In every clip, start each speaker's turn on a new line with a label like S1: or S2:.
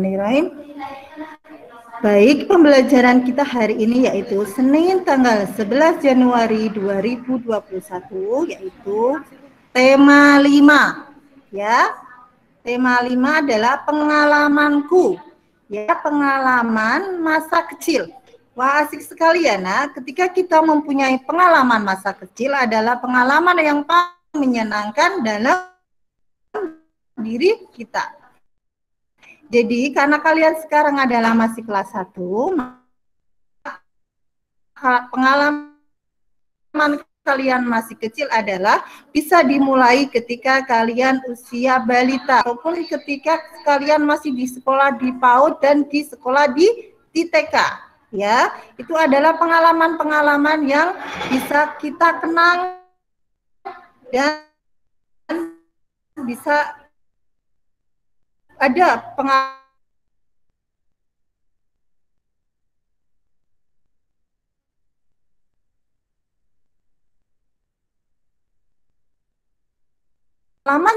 S1: Bismillahirrahmanirrahim. Baik, pembelajaran kita hari ini yaitu Senin tanggal 11 Januari 2021, yaitu tema 5. Ya, tema 5 adalah pengalamanku. Ya, pengalaman masa kecil. Wah, asik sekali ya, Nak. Ketika kita mempunyai pengalaman masa kecil adalah pengalaman yang paling menyenangkan dalam diri kita. Jadi karena kalian sekarang adalah masih kelas 1, pengalaman kalian masih kecil adalah bisa dimulai ketika kalian usia balita ataupun ketika kalian masih di sekolah di PAUD dan di sekolah di TK. Ya, itu adalah pengalaman-pengalaman yang bisa kita kenang dan bisa ada pengalaman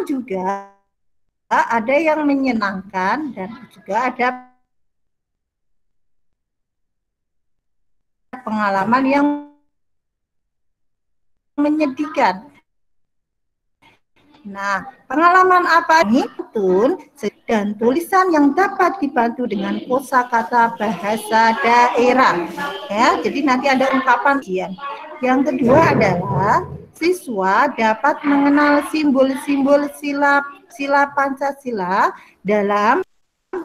S1: juga ada yang menyenangkan dan juga ada pengalaman yang menyedihkan. Nah, pengalaman apa ini? Tun dan tulisan yang dapat dibantu dengan kosakata bahasa daerah. Ya, jadi nanti ada ungkapan ujian. Yang kedua adalah siswa dapat mengenal simbol-simbol sila Pancasila dalam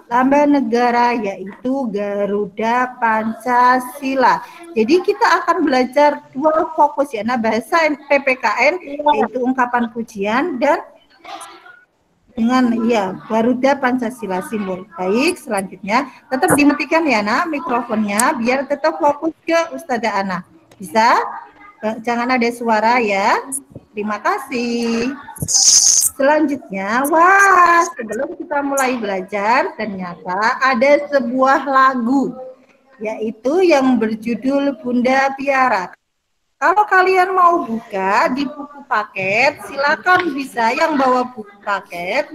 S1: lambang negara, yaitu Garuda Pancasila. Jadi kita akan belajar dua fokus ya, nah bahasa PPKN yaitu ungkapan pujian dan dengan Garuda Pancasila simbol. Baik, selanjutnya tetap dimatikan ya Nak mikrofonnya biar tetap fokus ke Ustazah Ana. Bisa? Jangan ada suara ya. Terima kasih. Selanjutnya, wah, sebelum kita mulai belajar, ternyata ada sebuah lagu, yaitu yang berjudul Bunda Piara. Kalau kalian mau buka di buku paket, silakan bisa yang bawa buku paket,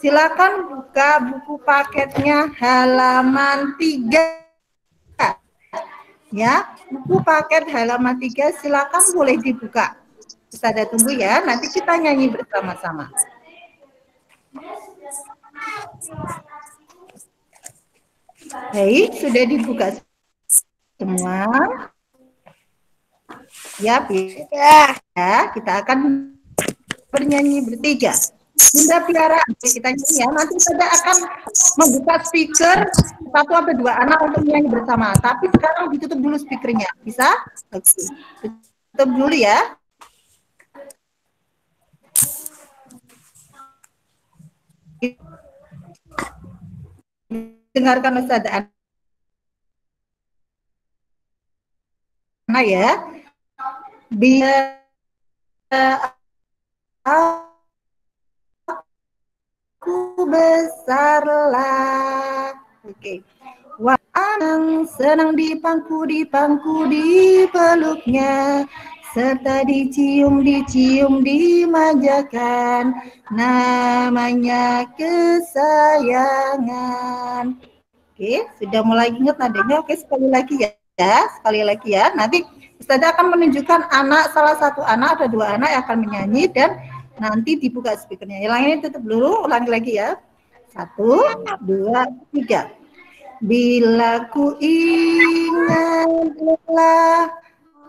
S1: silakan buka buku paketnya halaman 3. Ya, buku paket halaman 3 silakan boleh dibuka. Kita ada tunggu ya, nanti kita nyanyi bersama-sama. Baik, sudah dibuka semua. Ya, ya, kita akan bernyanyi bertiga. Bunda Piara, kita nyanyi ya. Nanti saya akan membuka speaker 1 atau 2 anak untuk nyanyi bersama. Tapi sekarang ditutup dulu speakernya. Bisa? Oke. Tutup dulu ya. Dengarkan Ustazah Ana ya. Biar aku besarlah. Oke. Wah, senang dipangku di peluknya, serta dicium dimanjakan, namanya kesayangan. Oke, sudah mulai ingat nadanya. Oke, sekali lagi ya. Nanti Ustazah akan menunjukkan salah satu anak atau 2 anak yang akan menyanyi dan nanti dibuka speakernya. Yang ini tutup dulu, ulangi lagi ya. 1, 2, 3. Bila ku ingatlah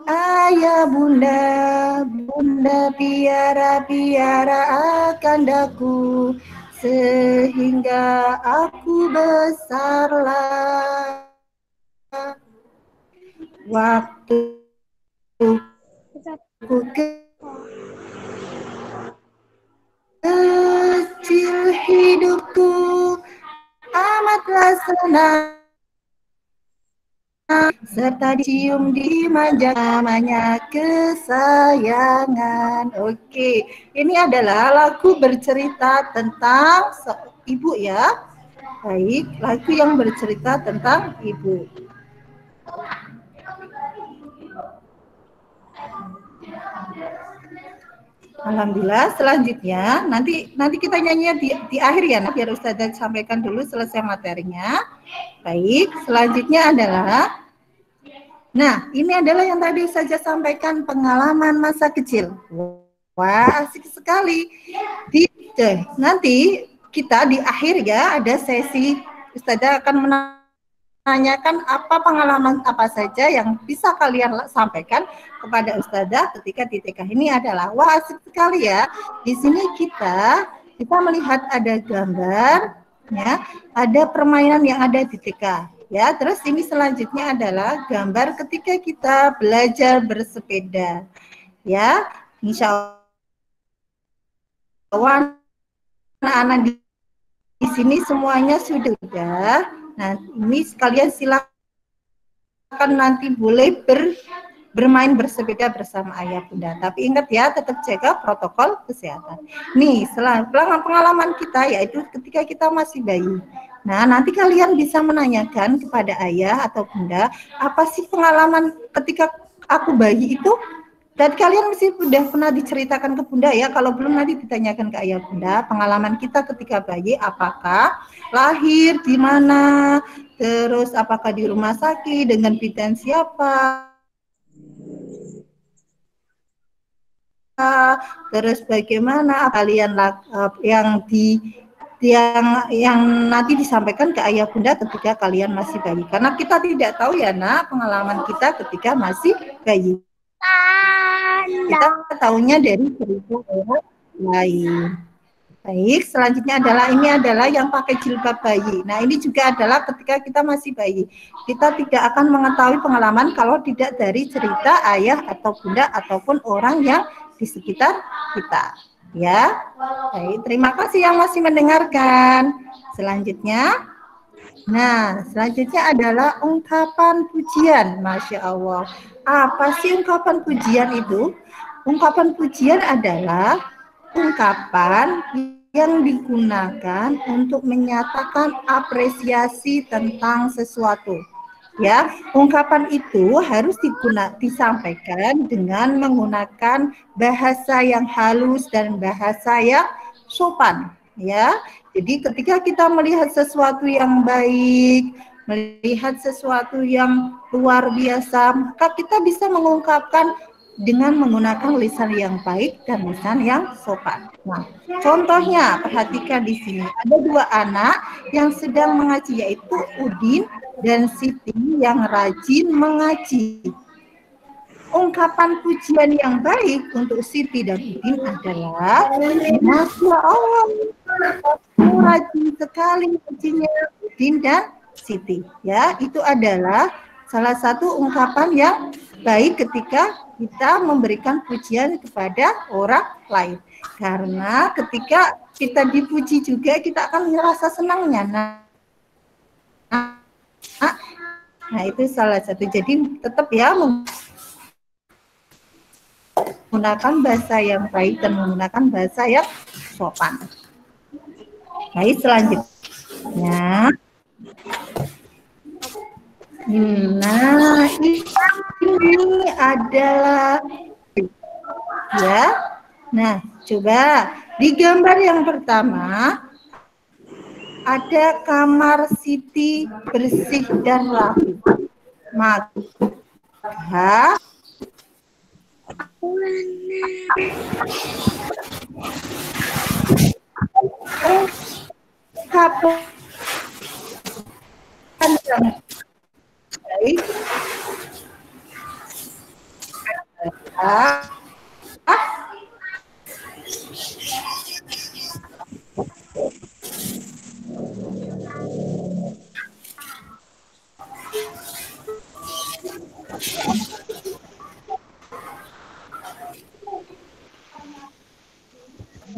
S1: ayah bunda piara akan daku, sehingga aku besarlah. Waktu ku kecil hidupku amatlah senang, serta dicium dimanja, namanya kesayangan. Oke, ini adalah lagu bercerita tentang ibu ya. Baik, lagu yang bercerita tentang ibu. Alhamdulillah. Selanjutnya nanti kita nyanyi di akhir ya, nah, biar Ustazah sampaikan dulu selesai materinya. Baik, selanjutnya adalah, nah ini adalah yang tadi saja sampaikan, pengalaman masa kecil. Wah, asik sekali. Nanti kita di akhir ya ada sesi, Ustazah akan menanyakan apa pengalaman apa saja yang bisa kalian sampaikan kepada Ustazah ketika di TK ini adalah, wah asik sekali ya. Di sini kita melihat ada gambar, ya, ada permainan yang ada di TK. Ya, terus ini selanjutnya adalah gambar ketika kita belajar bersepeda. Ya, insya Allah anak-anak di sini semuanya sudah. Nah, ini sekalian silakan nanti boleh bermain bersepeda bersama ayah bunda. Tapi ingat ya, tetap jaga protokol kesehatan. Nih, pengalaman kita yaitu ketika kita masih bayi. Nah, nanti kalian bisa menanyakan kepada ayah atau bunda, apa sih pengalaman ketika aku bayi itu? Dan kalian mesti sudah pernah diceritakan ke bunda ya. Kalau belum nanti ditanyakan ke ayah bunda, pengalaman kita ketika bayi, apakah lahir di mana, terus apakah di rumah sakit, dengan bidan siapa, terus bagaimana kalian yang nanti disampaikan ke ayah bunda ketika kalian masih bayi. Karena kita tidak tahu ya nak, pengalaman kita ketika masih bayi. Kita tahunya dari cerita orang lain. Baik, selanjutnya adalah yang pakai jilbab bayi. Nah, ini juga adalah ketika kita masih bayi. Kita tidak akan mengetahui pengalaman kalau tidak dari cerita ayah atau bunda ataupun orang yang di sekitar kita. Ya, baik. Terima kasih yang masih mendengarkan. Selanjutnya adalah ungkapan pujian. Masya Allah. Apa sih ungkapan pujian itu? Ungkapan pujian adalah ungkapan yang digunakan untuk menyatakan apresiasi tentang sesuatu. Ya, ungkapan itu harus disampaikan dengan menggunakan bahasa yang halus dan bahasa yang sopan. Ya, jadi ketika kita melihat sesuatu yang baik, melihat sesuatu yang luar biasa, maka kita bisa mengungkapkan dengan menggunakan lisan yang baik dan lisan yang sopan. Nah, contohnya perhatikan di sini ada dua anak yang sedang mengaji, yaitu Udin dan Siti yang rajin mengaji. Ungkapan pujian yang baik untuk Siti dan Udin adalah, Masya Allah, rajin sekali ngajinya Udin dan Siti. Ya, itu adalah salah satu ungkapan yang baik ketika kita memberikan pujian kepada orang lain. Karena ketika kita dipuji juga, kita akan merasa senangnya. Nah, itu salah satu. Jadi tetap ya menggunakan bahasa yang baik dan menggunakan bahasa yang sopan. Baik, selanjutnya. Nah, ini adalah ya. Nah, coba di gambar yang pertama ada kamar Siti bersih dan rapi. Maka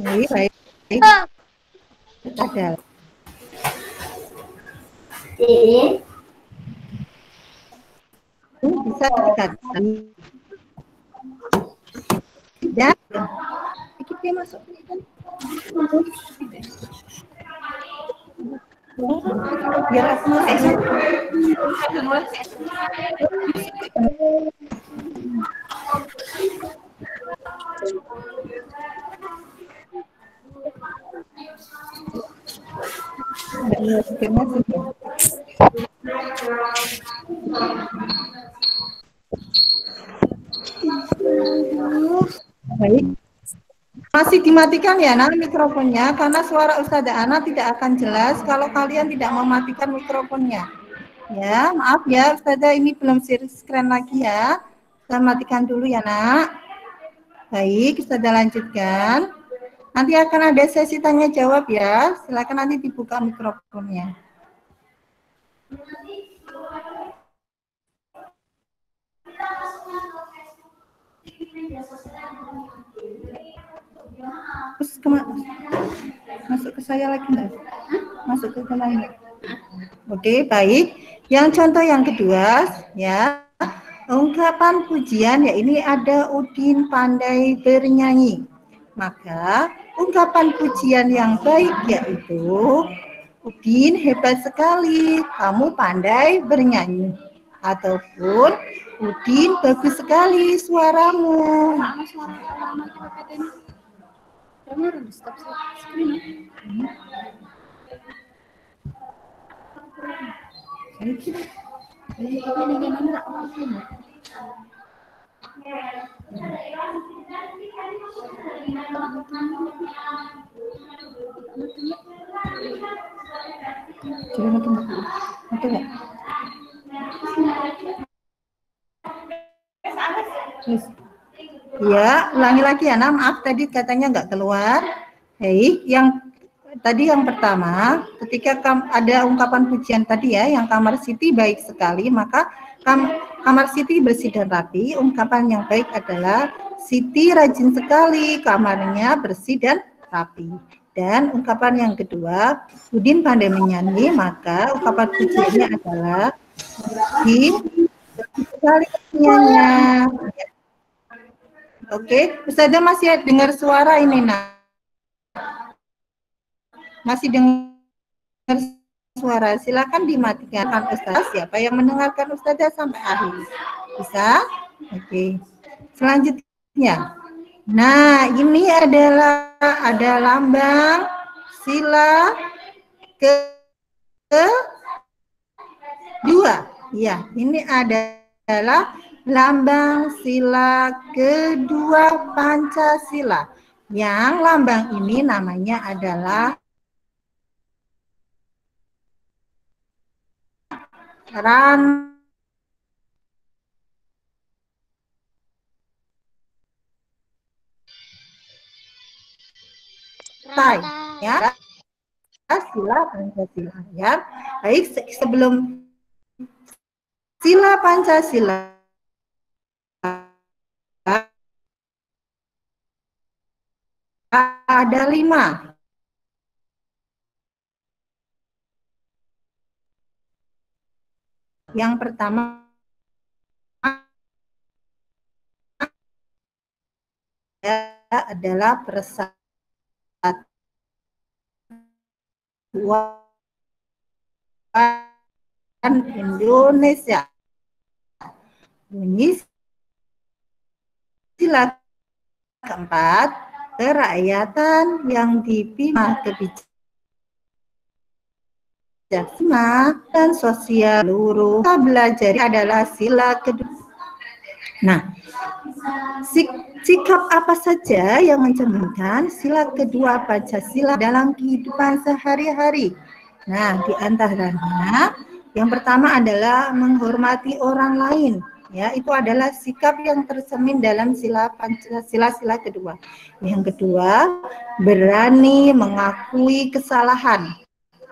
S1: baik baik. Ada. Bisa dikatakan. Dan kita masuk biar aku Baik. Masih dimatikan ya Nak mikrofonnya karena suara Ustazah Ana tidak akan jelas kalau kalian tidak mematikan mikrofonnya. Ya, maaf ya Ustazah ini belum share screen lagi ya. Saya matikan dulu ya Nak. Baik, Ustazah lanjutkan. Nanti akan ada sesi tanya jawab ya. Silakan nanti dibuka mikrofonnya. Terus masuk ke saya lagi enggak? Masuk ke lain. Oke, baik. Yang contoh yang kedua ya. Ungkapan pujian ya ini ada Udin pandai bernyanyi. Maka ungkapan pujian yang baik yaitu Udin hebat sekali, kamu pandai bernyanyi. Ataupun Udin bagus sekali suaramu. Ya, ulangi lagi ya, nah, maaf tadi katanya nggak keluar. Baik, yang tadi yang pertama, ketika ada ungkapan pujian tadi ya, yang kamar Siti baik sekali, maka kamar Siti bersih dan rapi. Ungkapan yang baik adalah Siti rajin sekali, kamarnya bersih dan rapi. Dan ungkapan yang kedua, Udin pandai menyanyi, maka ungkapan pujiannya adalah Udin bersih sekali penyanyinya. Oke, Ustazah masih dengar suara ini, Nak. Masih dengar suara, silakan dimatikan Ustazah. Siapa yang mendengarkan Ustazah sampai akhir? Bisa? Oke. Selanjutnya. Nah, ini adalah ada lambang sila kedua. Ya, ini adalah lambang sila kedua Pancasila. Yang lambang ini namanya adalah rantai, ya, sila Pancasila, ya. Baik, sebelum sila Pancasila ada 5. Yang pertama adalah persatuan Indonesia. Bunyi sila keempat, kerakyatan yang dipimpin kebijaksanaan dan sosial seluruh. Kita belajar adalah sila kedua. Nah, sikap apa saja yang mencerminkan sila kedua Pancasila dalam kehidupan sehari-hari? Nah, di antaranya yang pertama adalah menghormati orang lain. Ya, itu adalah sikap yang tercermin dalam sila Pancasila sila kedua. Yang kedua, berani mengakui kesalahan.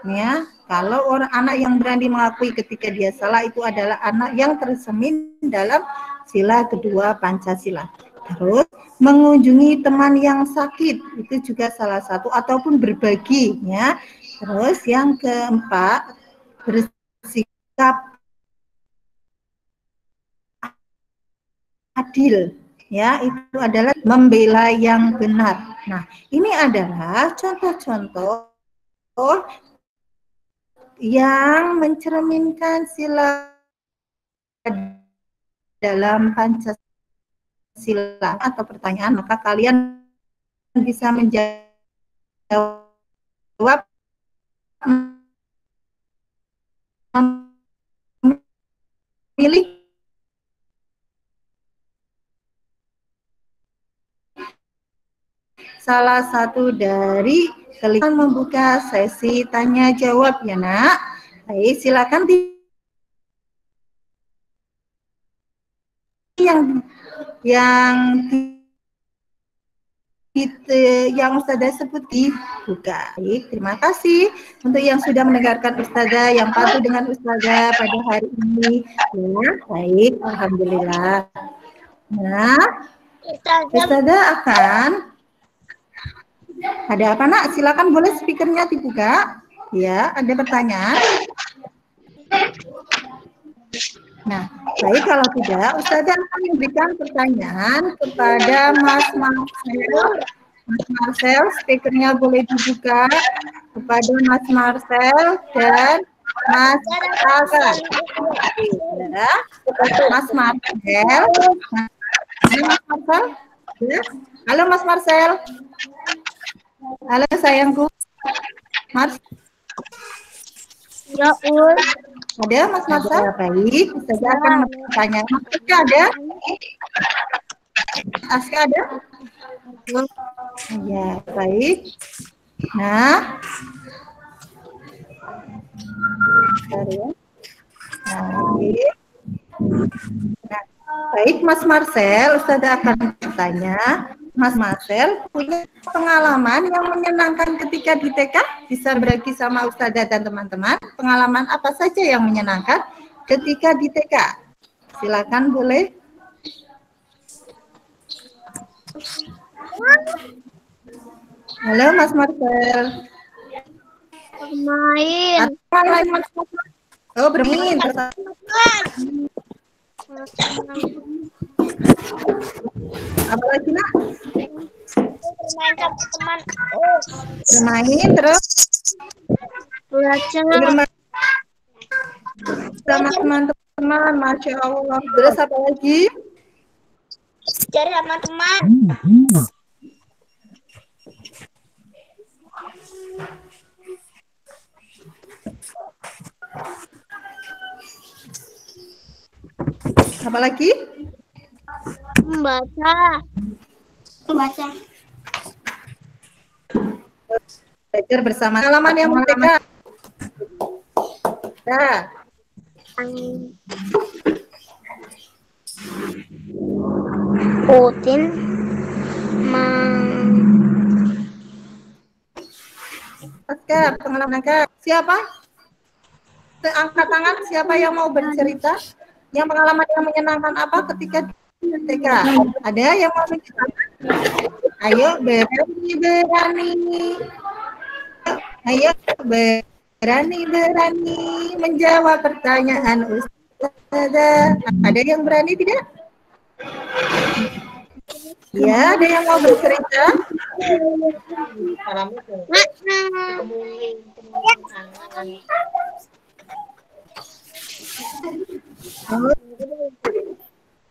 S1: Ya, kalau anak yang berani mengakui ketika dia salah itu adalah anak yang tercermin dalam sila kedua Pancasila. Terus mengunjungi teman yang sakit itu juga salah satu, ataupun berbagi, ya. Terus yang keempat, bersikap adil, ya, itu adalah membela yang benar. Nah, ini adalah contoh-contoh yang mencerminkan sila dalam Pancasila. Atau pertanyaan, maka kalian bisa menjawab memilih salah satu dari kelima membuka sesi tanya jawab ya nak. Baik, silakan yang Ustazah sebut dibuka. Baik, terima kasih untuk yang sudah mendengarkan Ustazah, yang patuh dengan Ustazah pada hari ini. Ya, baik, alhamdulillah. Nah, Ustazah akan ada apa nak? Silakan boleh speakernya dibuka. Ya, ada pertanyaan. Nah, baik kalau tidak, Ustazah akan memberikan pertanyaan kepada Mas Marcel. Mas Marcel, speakernya boleh dibuka kepada Mas Marcel dan Mas Alka. Ya, Mas Marcel. Halo Mas Marcel. Ya. Halo Mas Marcel. Halo sayangku. Mas.
S2: Ya,
S1: Ada Mas Marcel? Baik, Ustazah akan bertanya. Mas Aska ada? Aska ada? Ya, baik. Nah, baik. Nah, baik Mas Marcel, Ustazah akan bertanya. Mas Marcel punya pengalaman yang menyenangkan ketika di TK? Bisa berbagi sama Ustazah dan teman-teman. Pengalaman apa saja yang menyenangkan ketika di TK? Silakan boleh. Halo Mas Marcel.
S2: Bermain.
S1: Oh, bermain. Apa lagi nak?
S2: Bermain sama teman.
S1: Bermain terus
S2: Belajar.
S1: bermain sama teman-teman. Masya Allah. Terus apa lagi?
S2: Cari sama teman.
S1: Apa lagi?
S2: Membaca.
S1: Belajar bersama. Pengalaman yang mereka. Nah.
S2: Putin.
S1: Oke, pengalaman siapa? Angkat tangan siapa yang mau bercerita? Yang pengalaman yang menyenangkan apa ketika di TK? Ada yang mau menceritakan? Ayo berani. Ayo berani menjawab pertanyaan Ustazah. Ada yang berani tidak? Ya, ada yang mau bercerita?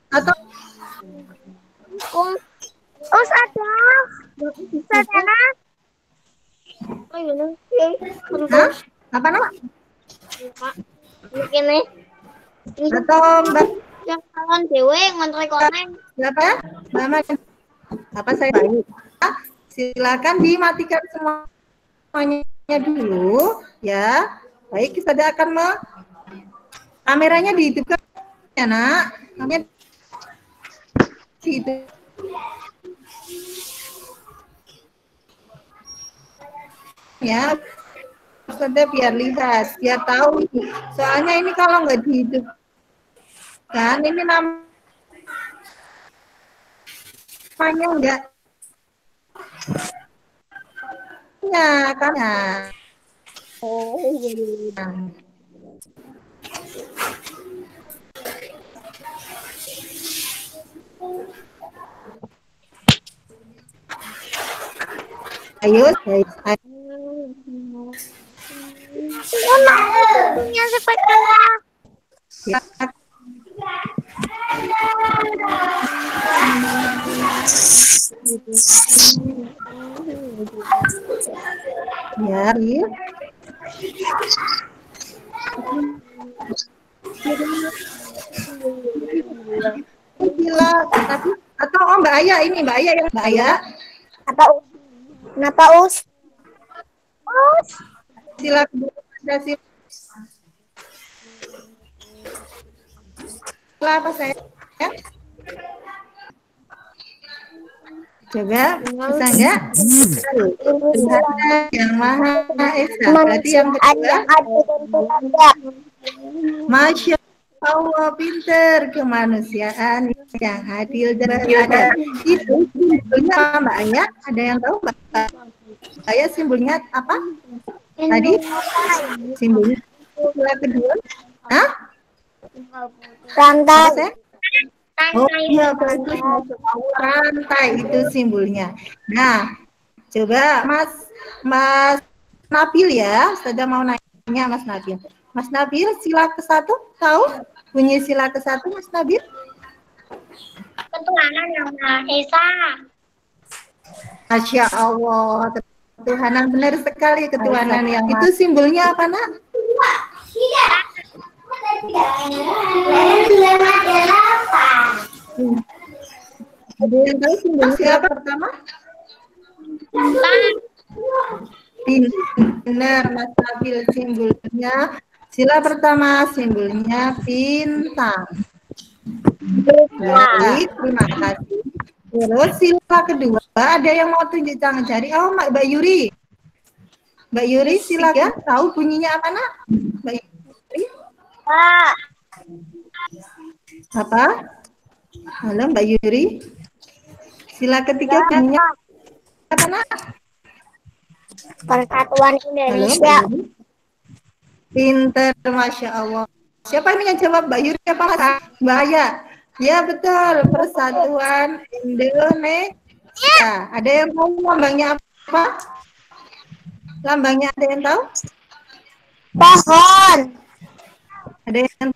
S1: Atau
S2: Ustazah.
S1: apa nama?
S2: Ini.
S1: Atau Mbak
S2: Yang kawan dewe ngontrak koneng.
S1: siapa ya? Mama. Apa saya baik? Silakan dimatikan semuanya dulu ya. Baik, kita akan kameranya dihidupkan ya nak. Kameranya dihidup. Ya, Ustazah biar lihat, biar tahu. Soalnya ini kalau nggak dihidupkan, ini namanya enggak. Ya, kan ya. Ayo,
S2: Punya sepeda.
S1: ya. Ya, iya. Aya ini, Mbak Aya yang Mbak Aya.
S2: Apa Us? Kenapa Us? Us.
S1: Sila kedua ada sila apa saya? Coba bisa enggak? Tuhan yang Maha Esa. Berarti yang kedua. Masya Allah, pinter, kemanusiaan yang adil dan beradab. Itu simbolnya Mbak Aya. Ada yang tahu Mbak Aya simbolnya apa? Tadi simbolnya sila kedua. Hah?
S2: Rantai.
S1: Oh iya, bagus. Rantai itu simbolnya. Nah, coba Mas Nabil ya. Saya mau nanya Mas Nabil. Mas Nabil, sila ke-1 tahu? Bunyi sila ke-1 Mas Nabil?
S2: Ketuhanan yang Maha Esa.
S1: Masya Allah, ketuhanan, benar sekali ketuhanan yang itu simbolnya apa nak? Ada yang tahu simbolnya siapa pertama? Benar Mas Nabil, simbolnya sila pertama simbolnya bintang. Baik, terima kasih. Terus sila kedua ada yang mau tunjuk tangan jari? Oh, Mbak Yuri. Mbak Yuri silakan. Tahu bunyinya apa nak? Mbak Yuri? Apa? Halo Mbak Yuri. Sila ketiga bunyinya apa nak?
S2: Persatuan Indonesia.
S1: Halo, pinter, Masya Allah. Siapa yang jawab, Mbak Yuri apa Mbak Aya? Ya betul, Persatuan Indonesia. Ada yang tahu lambangnya apa? Lambangnya ada yang tahu?
S2: Pohon.
S1: Ada yang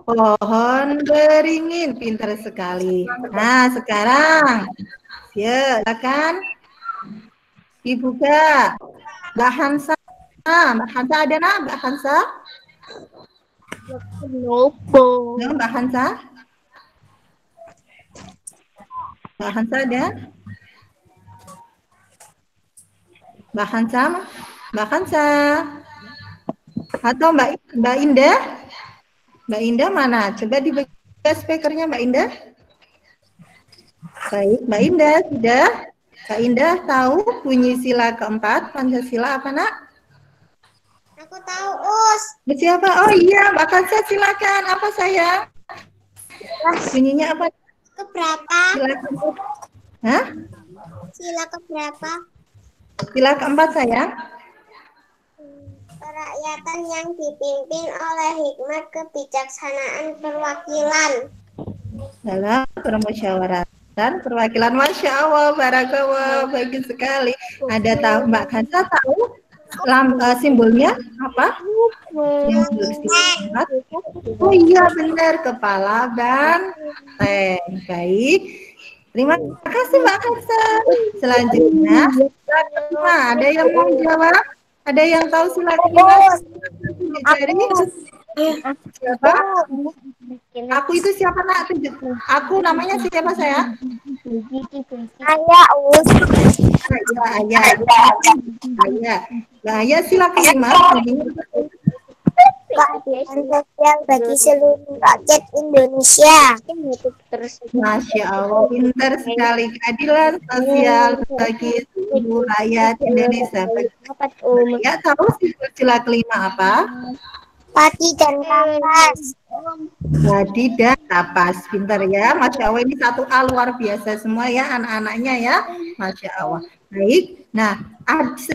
S1: pohon beringin, pintar sekali. Nah sekarang, silakan dibuka. Mbak Hansa, Mbak Hansa ada nak? Mbak Hansa? Mbak Hansa? Mbak Hansa ada? Mbak Hansa? Mbak Hansa? Atau Mbak Indah? Mbak Indah mana? Coba dibuka speakernya Mbak Indah. Baik, Mbak Indah sudah. Mbak Indah tahu bunyi sila keempat Pancasila apa nak?
S2: Aku tahu Us.
S1: Siapa? Oh iya, Mbak Kansa silakan. Apa sayang? Bunyinya apa?
S2: Keberapa?
S1: Sila keempat. Hah?
S2: Sila keberapa?
S1: Sila keempat sayang.
S2: Kerakyatan yang dipimpin oleh hikmat kebijaksanaan perwakilan.
S1: Dalam permusyawaratan perwakilan. Masya Allah, barakallah, bagus sekali. Ada tahu Mbak Kansa tahu simbolnya apa? Oh iya benar, kepala banteng. Baik. Terima kasih Mbak Kansa. Selanjutnya sila kelima. Ada yang mau jawab? Ada yang tahu sila kelima? Siapa? Aku itu siapa nak? Aku namanya siapa saya?
S2: Saya Us.
S1: Ayah sila kelima.
S2: Keadilan sosial bagi seluruh rakyat Indonesia.
S1: Masya Allah, pintar sekali. Keadilan sosial bagi seluruh rakyat Indonesia. Ya tahu sila kelima apa?
S2: Padi dan kapas.
S1: Padi dan kapas, pintar ya. Masya Allah, ini satu A luar biasa semua ya anak-anaknya ya. Masya Allah. Baik. Nah,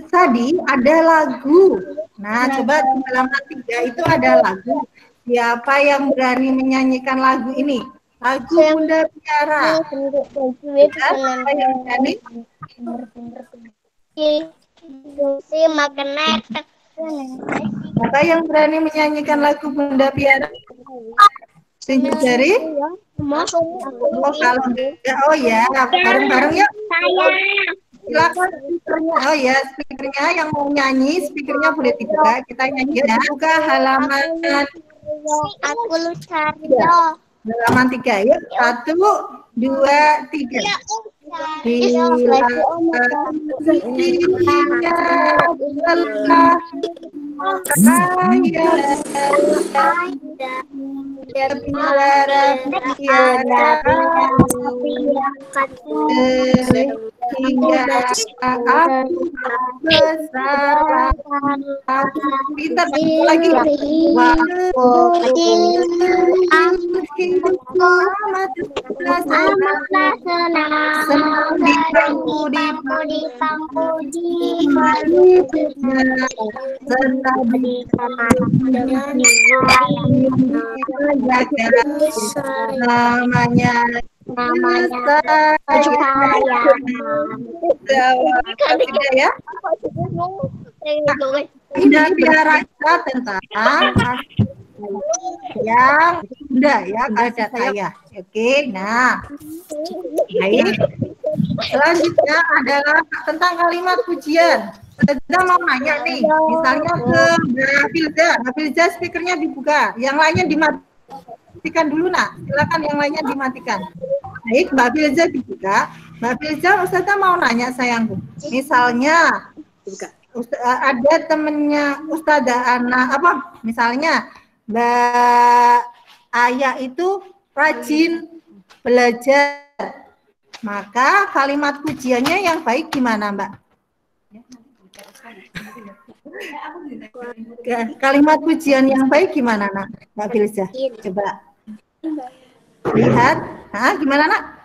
S1: tadi ada lagu. Nah, coba di halaman 3 itu ada lagu. Siapa yang berani menyanyikan lagu ini? Lagu Bunda Piara. Siapa yang berani?
S2: Si magnet.
S1: Siapa yang berani menyanyikan lagu Bunda Piara? Tunjuk jari. Oh, kalau enggak, oh ya, bareng-bareng yuk. Silakan speakernya. Oh ya, speakernya yang mau nyanyi, speakernya boleh dibuka. Kita nyanyi ya. Buka halaman.
S2: Aku Lucario.
S1: Halaman 3 yuk. 1, 2, 3. Bila rezekinya telah kaya, bila tiada hingga aku besar. Pintar lagi. Hidupku amatlah senang, senang di pangku senang namanya tidak ya. Tidak biara tentang yang enggak ya ada saya. Oke, nah baik. Selanjutnya adalah tentang kalimat pujian. Kita mau nanya nih, misalnya ke Mbak Filza. Mbak Filza speakernya dibuka, yang lainnya dimatikan dulu nak. Silakan yang lainnya dimatikan. Baik, Mbak Filza dibuka. Mbak Filza, Ustazah mau nanya sayangku. Misalnya ada temennya Ustazah Ana apa? Misalnya Mbak Ayah itu rajin belajar. Maka kalimat pujiannya yang baik gimana, Mbak? Kalimat pujian yang baik gimana, nak? Mbak Filza? Coba lihat. Nah, gimana, nak?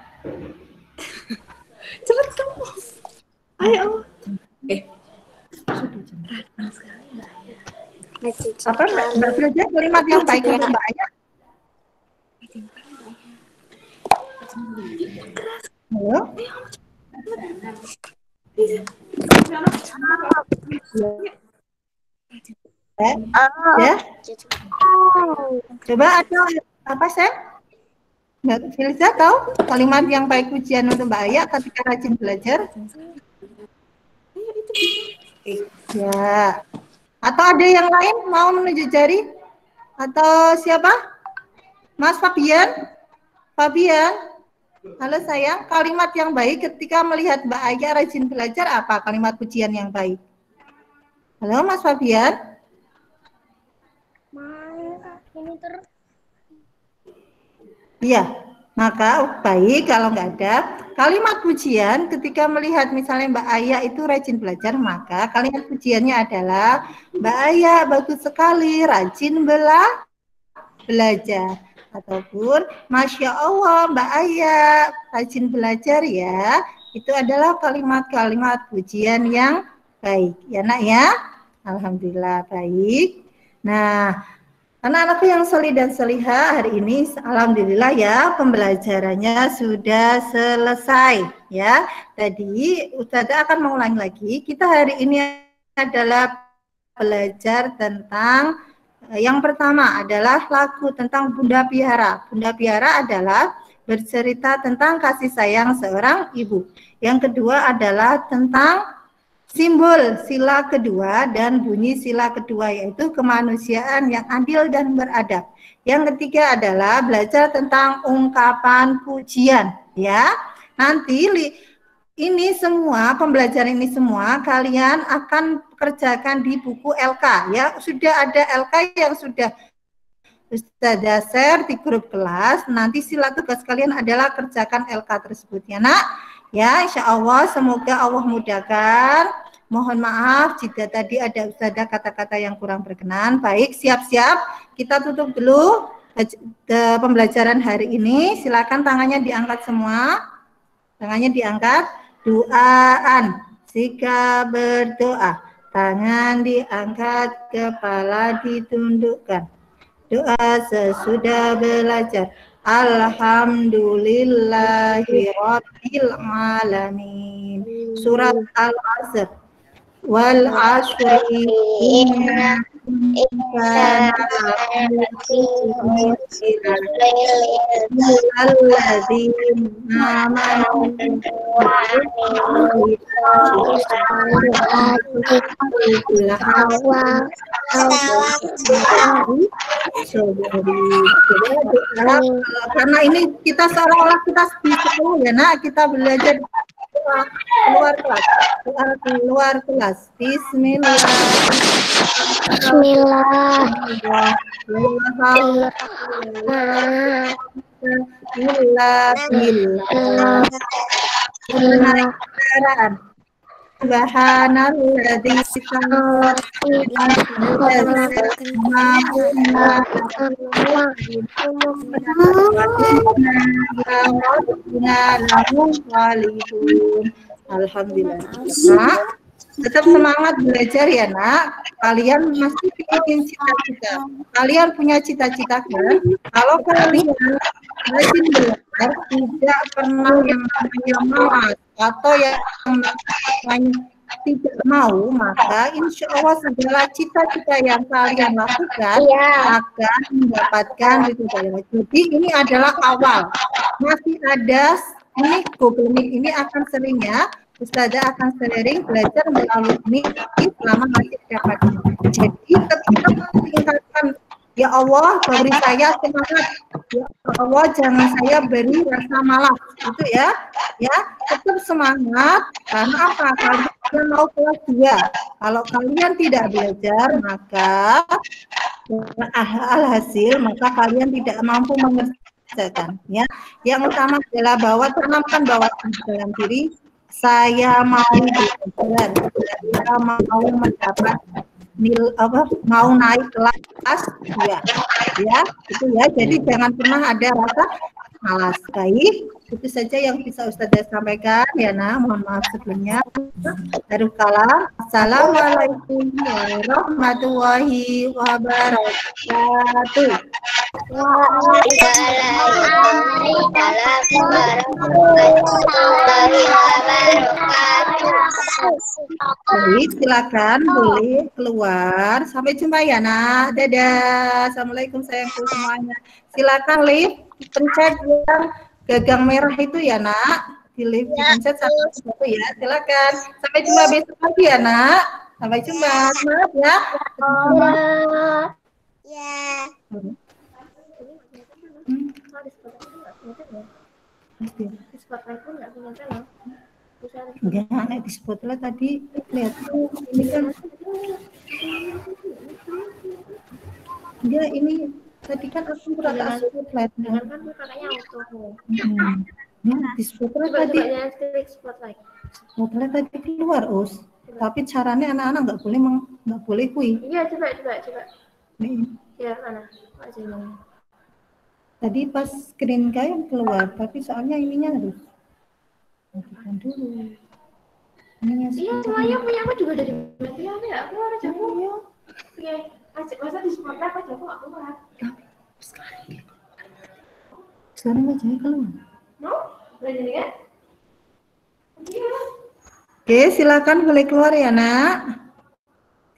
S3: Cepat kamu. Ayo.
S1: Apa Mbak Filza kalimat yang baik untuk Mbak Ayah? Halo? Ya? Coba ada apa, Sam? Mbak Filza tahu kalimat yang baik pujian untuk Mbak Ayah ketika rajin belajar? Ya. Atau ada yang lain mau menunjuk jari? Atau siapa? Mas Fabian? Fabian? Halo sayang, kalimat yang baik ketika melihat Mbak Ayah rajin belajar apa? Kalimat pujian yang baik. Halo Mas Fabian. Iya, maka baik kalau nggak ada kalimat pujian ketika melihat misalnya Mbak Ayah itu rajin belajar, maka kalimat pujiannya adalah Mbak Ayah bagus sekali, rajin belajar. Ataupun Masya Allah Mbak Ayah rajin belajar ya, itu adalah kalimat-kalimat pujian yang baik ya nak ya. Alhamdulillah baik. Nah anak-anakku yang solih dan solihah, hari ini alhamdulillah ya pembelajarannya sudah selesai ya. Tadi Ustazah akan mengulangi lagi, kita hari ini adalah belajar tentang yang pertama adalah lagu tentang Bunda Piara. Bunda Piara adalah bercerita tentang kasih sayang seorang ibu. Yang kedua adalah tentang simbol sila kedua dan bunyi sila kedua, yaitu kemanusiaan yang adil dan beradab. Yang ketiga adalah belajar tentang ungkapan pujian. Ya, nanti ini semua, pembelajaran ini semua kalian akan kerjakan di buku LK ya. Sudah ada LK yang sudah Ustazah share di grup kelas. Nanti sila tugas kalian adalah kerjakan LK tersebut ya nak. Ya, insya Allah semoga Allah mudahkan. Mohon maaf jika tadi ada Ustazah kata-kata yang kurang berkenan. Baik, siap-siap. Kita tutup dulu pembelajaran hari ini. Silakan tangannya diangkat semua. Tangannya diangkat. Doaan, jika berdoa, tangan diangkat, kepala ditundukkan. Doa sesudah belajar. Alhamdulillahirabbil alamin. Surat Al-Asr. Wal asri inna Karena ini kita seolah-olah kita di sekolah ya nak, kita belajar keluar kelas, keluar kelas. Bismillah.
S2: Bismillah.
S1: Subhanalladzi Alhamdulillah. Nah, tetap semangat belajar ya nak. Kalian masih bikin cita-cita. Kalian punya cita-cita kan? Kalau kalian rajin belajar, tidak pernah yang namanya malas atau yang namanya tidak mau, maka insya Allah segala cita-cita yang kalian lakukan akan mendapatkan itu. Jadi ini adalah awal. Masih ada ini Google ini akan seringnya Ustazah akan sering belajar melalui ini selama masih dapat. Jadi tetap tingkatkan, ya Allah beri saya semangat, ya Allah jangan saya beri rasa malas, gitu ya. Ya tetap semangat karena apa? Kalian mau kelas 2. Kalau kalian tidak belajar maka alhasil maka kalian tidak mampu mengerjakan. Ya, yang utama adalah tanamkan bahwa dalam diri. Saya mau belajar, saya mau mendapat mau naik kelas 2, ya, itu ya. Jadi jangan pernah ada rasa malas. Baik, itu saja yang bisa Ustazah sampaikan ya nah, mohon maaf sebelumnya. Darul Kalam. Assalamualaikum warahmatullahi wabarakatuh. Baik, silakan boleh keluar. Sampai jumpa ya nak. Dadah. Assalamualaikum sayangku semuanya. Silakan lift, pencet yang gagang merah itu ya nak. Di lift dipencet satu ya. Silakan. Sampai jumpa besok lagi ya nak. Sampai jumpa. Maaf ya.
S2: Ya.
S1: Enggak, nek di spotlight tadi lihat ini kan enggak, ini tadi kan aku berada spotlight
S3: Dengan kan kakaknya auto.
S1: ya, di spotlight tadi spotlight tadi keluar us, tapi caranya anak-anak nggak boleh kui.
S3: Iya, coba.
S1: Nih.
S3: Ya, mana? Makasih.
S1: Tadi pas screen kalian keluar, tapi soalnya ininya harus matikan dulu. Ininya
S3: Iya, semuanya punya aku juga dari matikan ya. Aku harus jago. Oke, masa di spotlight aku jago aku keluar.
S1: Sekarang wajahnya keluar.
S3: Mau? Belajar kan? Iya.
S1: Oke, silakan boleh keluar ya nak.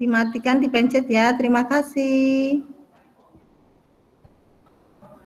S1: Dimatikan, dipencet ya. Terima kasih.